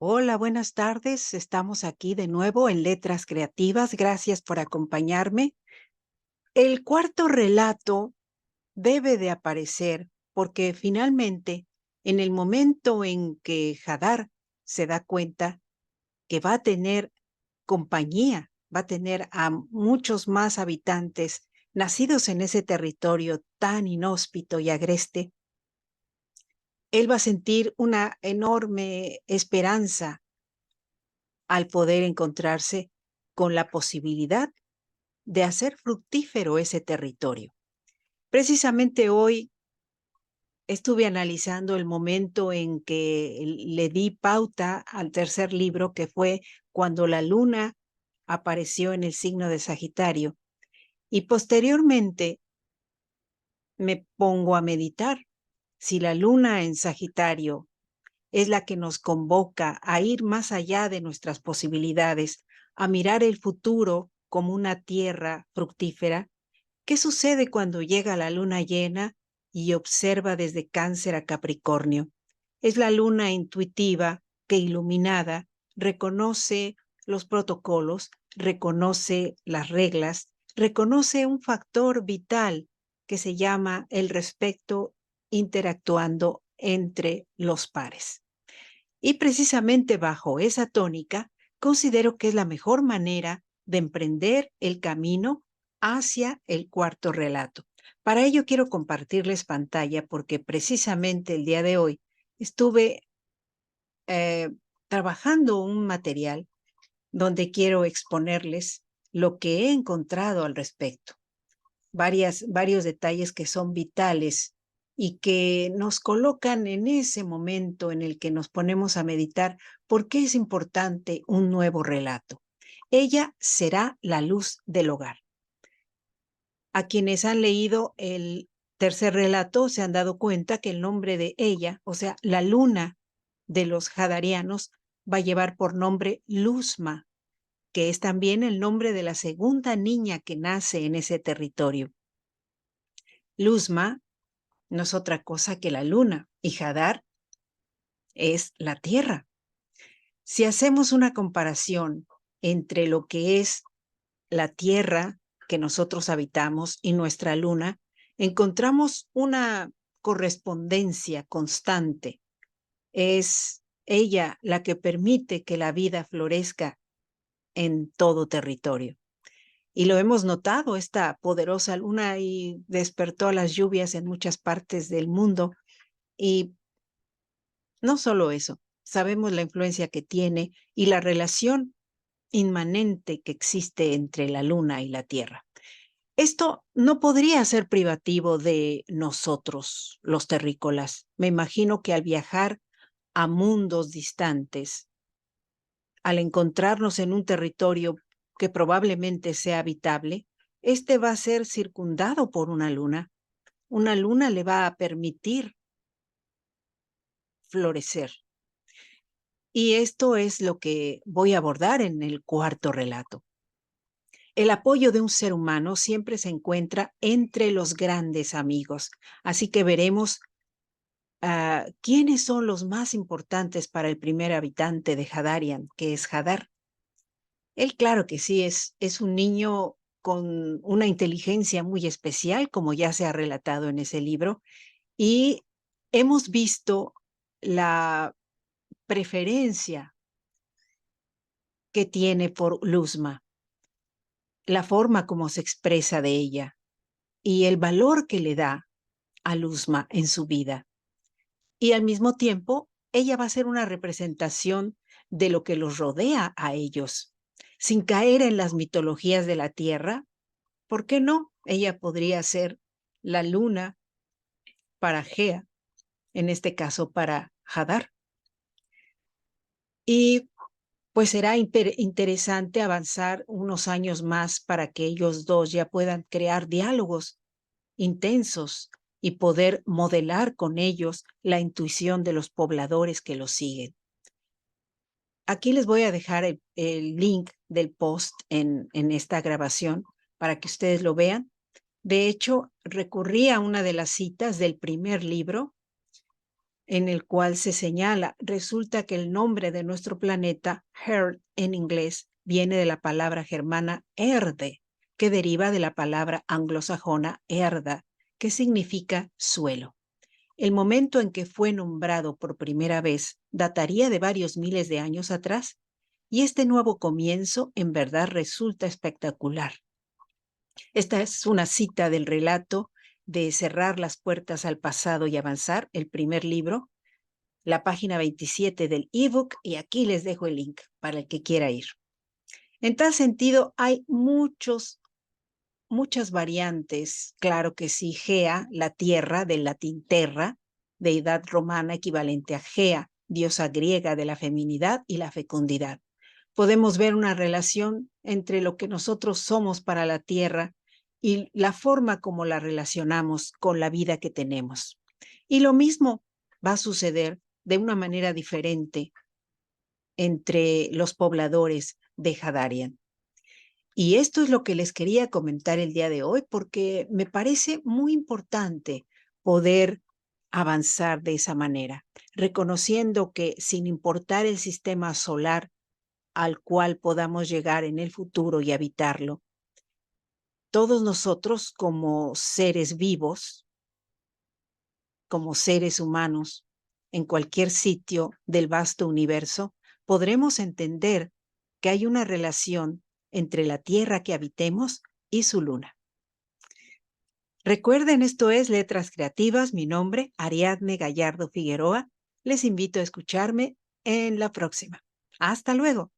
Hola, buenas tardes. Estamos aquí de nuevo en Letras Creativas. Gracias por acompañarme. El cuarto relato debe de aparecer porque finalmente, en el momento en que Hadar se da cuenta que va a tener compañía, va a tener a muchos más habitantes nacidos en ese territorio tan inhóspito y agreste, él va a sentir una enorme esperanza al poder encontrarse con la posibilidad de hacer fructífero ese territorio. Precisamente hoy estuve analizando el momento en que le di pauta al tercer libro, que fue cuando la luna apareció en el signo de Sagitario, y posteriormente me pongo a meditar. Si la luna en Sagitario es la que nos convoca a ir más allá de nuestras posibilidades, a mirar el futuro como una tierra fructífera. ¿Qué sucede cuando llega la luna llena y observa desde Cáncer a Capricornio? Es la luna intuitiva que, iluminada, reconoce los protocolos, reconoce las reglas, reconoce un factor vital que se llama el respeto interactuando entre los pares. Y precisamente bajo esa tónica, considero que es la mejor manera de emprender el camino hacia el cuarto relato. Para ello quiero compartirles pantalla porque precisamente el día de hoy estuve eh, trabajando un material donde quiero exponerles lo que he encontrado al respecto. Varios detalles que son vitales y que nos colocan en ese momento en el que nos ponemos a meditar por qué es importante un nuevo relato. Ella será la luz del hogar. A quienes han leído el tercer relato se han dado cuenta que el nombre de ella, o sea, la luna de los hadarianos, va a llevar por nombre Luzma, que es también el nombre de la segunda niña que nace en ese territorio. Luzma no es otra cosa que la luna y Hadar es la tierra. Si hacemos una comparación entre lo que es la tierra que nosotros habitamos y nuestra luna, encontramos una correspondencia constante. Es ella la que permite que la vida florezca en todo territorio. Y lo hemos notado, esta poderosa luna y despertó las lluvias en muchas partes del mundo. Y no solo eso, sabemos la influencia que tiene y la relación inmanente que existe entre la luna y la tierra. Esto no podría ser privativo de nosotros, los terrícolas. Me imagino que al viajar a mundos distantes, al encontrarnos en un territorio que probablemente sea habitable, este va a ser circundado por una luna. Una luna le va a permitir florecer. Y esto es lo que voy a abordar en el cuarto relato. El apoyo de un ser humano siempre se encuentra entre los grandes amigos, así que veremos quiénes son los más importantes para el primer habitante de Hadarian, que es Hadar. Él, claro que sí, es un niño con una inteligencia muy especial, como ya se ha relatado en ese libro, y hemos visto la preferencia que tiene por Luzma, la forma como se expresa de ella y el valor que le da a Luzma en su vida. Y al mismo tiempo, ella va a ser una representación de lo que los rodea a ellos. Sin caer en las mitologías de la tierra, ¿por qué no? Ella podría ser la luna para Gea, en este caso para Hadar. Y pues será interesante avanzar unos años más para que ellos dos ya puedan crear diálogos intensos y poder modelar con ellos la intuición de los pobladores que los siguen. Aquí les voy a dejar el link del post en esta grabación para que ustedes lo vean. De hecho, recurrí a una de las citas del primer libro en el cual se señala, resulta que el nombre de nuestro planeta, Earth en inglés, viene de la palabra germana erde, que deriva de la palabra anglosajona erda, que significa suelo. El momento en que fue nombrado por primera vez dataría de varios miles de años atrás, y este nuevo comienzo en verdad resulta espectacular. Esta es una cita del relato de Cerrar las puertas al pasado y avanzar, el primer libro, la página 27 del ebook, y aquí les dejo el link para el que quiera ir. En tal sentido, hay muchas variantes. Claro que sí, Gea, la tierra, del latín terra, deidad romana equivalente a Gea, diosa griega de la feminidad y la fecundidad. Podemos ver una relación entre lo que nosotros somos para la tierra y la forma como la relacionamos con la vida que tenemos. Y lo mismo va a suceder de una manera diferente entre los pobladores de Hadarian. Y esto es lo que les quería comentar el día de hoy, porque me parece muy importante poder avanzar de esa manera, reconociendo que sin importar el sistema solar al cual podamos llegar en el futuro y habitarlo, todos nosotros como seres vivos, como seres humanos, en cualquier sitio del vasto universo, podremos entender que hay una relación entre la Tierra que habitemos y su luna. Recuerden, esto es Letras Creativas, mi nombre, Ariadne Gallardo Figueroa. Les invito a escucharme en la próxima. Hasta luego.